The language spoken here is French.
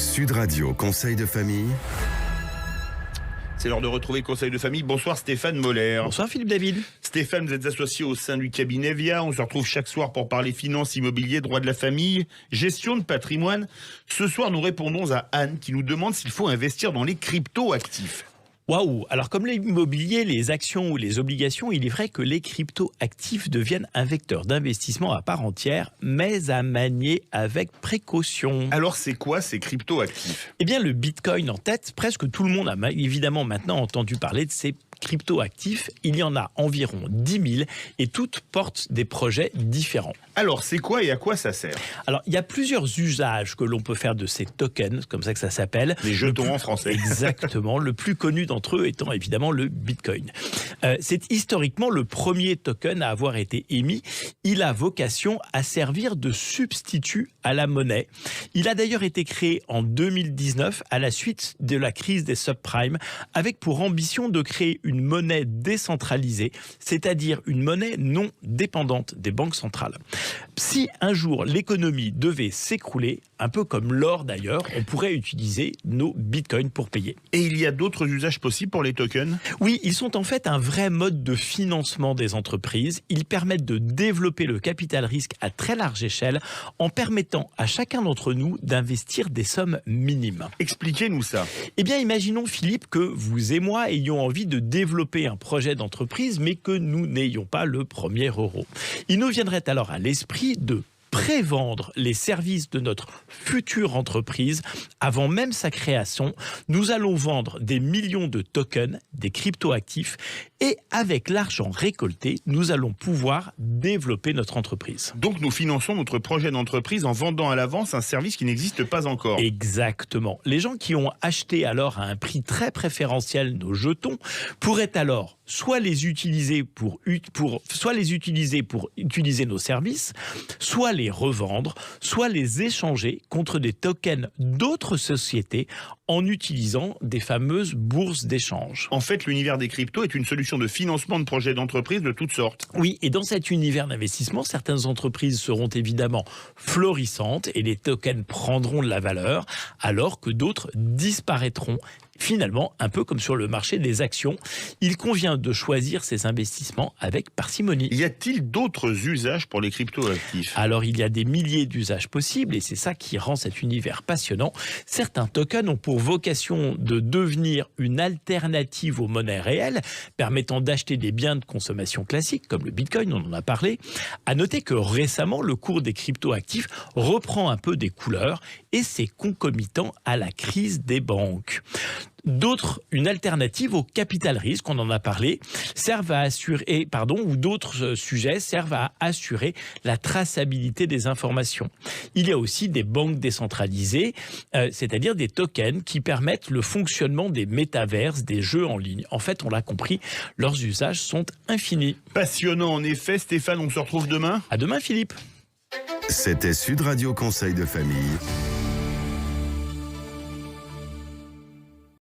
Sud Radio Conseil de famille. C'est l'heure de retrouver Conseil de famille. Bonsoir Stéphane Moller. Bonsoir Philippe David. Stéphane, vous êtes associé au sein du cabinet VIA. On se retrouve chaque soir pour parler finances, immobilier, droit de la famille, gestion de patrimoine. Ce soir, nous répondons à Anne qui nous demande s'il faut investir dans les crypto-actifs. Waouh! Alors comme l'immobilier, les actions ou les obligations, il est vrai que les crypto-actifs deviennent un vecteur d'investissement à part entière, mais à manier avec précaution. Alors c'est quoi ces crypto-actifs? Eh bien le Bitcoin en tête, presque tout le monde a évidemment maintenant entendu parler de ces crypto-actifs. Il y en a environ 10 000 et toutes portent des projets différents. Alors c'est quoi et à quoi ça sert? Alors il y a plusieurs usages que l'on peut faire de ces tokens, comme ça que ça s'appelle. Les jetons en français. Exactement. Le plus connu d'entre eux étant évidemment le Bitcoin. C'est historiquement le premier token à avoir été émis. Il a vocation à servir de substitut à la monnaie. Il a d'ailleurs été créé en 2019 à la suite de la crise des subprimes, avec pour ambition de créer une monnaie décentralisée, c'est-à-dire une monnaie non dépendante des banques centrales. Si un jour l'économie devait s'écrouler, un peu comme l'or d'ailleurs, on pourrait utiliser nos bitcoins pour payer. Et il y a d'autres usages possibles pour les tokens? Oui, ils sont en fait un vrai mode de financement des entreprises. Ils permettent de développer le capital risque à très large échelle en permettant à chacun d'entre nous d'investir des sommes minimes. Expliquez-nous ça. Eh bien, imaginons Philippe que vous et moi ayons envie de développer un projet d'entreprise mais que nous n'ayons pas le premier euro. Il nous viendrait alors à l'esprit de prévendre les services de notre future entreprise avant même sa création. Nous allons vendre des millions de tokens, des crypto-actifs, et avec l'argent récolté, nous allons pouvoir développer notre entreprise. Donc nous finançons notre projet d'entreprise en vendant à l'avance un service qui n'existe pas encore. Exactement. Les gens qui ont acheté alors à un prix très préférentiel nos jetons pourraient alors soit les utiliser pour utiliser nos services, soit les revendre, soit les échanger contre des tokens d'autres sociétés en utilisant des fameuses bourses d'échange. En fait, l'univers des cryptos est une solution de financement de projets d'entreprise de toutes sortes. Oui, et dans cet univers d'investissement, certaines entreprises seront évidemment florissantes et les tokens prendront de la valeur, alors que d'autres disparaîtront. Finalement, un peu comme sur le marché des actions, il convient de choisir ses investissements avec parcimonie. Y a-t-il d'autres usages pour les crypto-actifs? Alors, il y a des milliers d'usages possibles et c'est ça qui rend cet univers passionnant. Certains tokens ont pour vocation de devenir une alternative aux monnaies réelles, permettant d'acheter des biens de consommation classiques, comme le Bitcoin, on en a parlé. À noter que récemment, le cours des crypto-actifs reprend un peu des couleurs et c'est concomitant à la crise des banques. Une alternative au capital risque, on en a parlé, d'autres sujets servent à assurer la traçabilité des informations. Il y a aussi des banques décentralisées, c'est-à-dire des tokens qui permettent le fonctionnement des métaverses, des jeux en ligne. En fait, on l'a compris, leurs usages sont infinis. Passionnant en effet. Stéphane, on se retrouve demain? À demain Philippe. C'était Sud Radio Conseil de famille.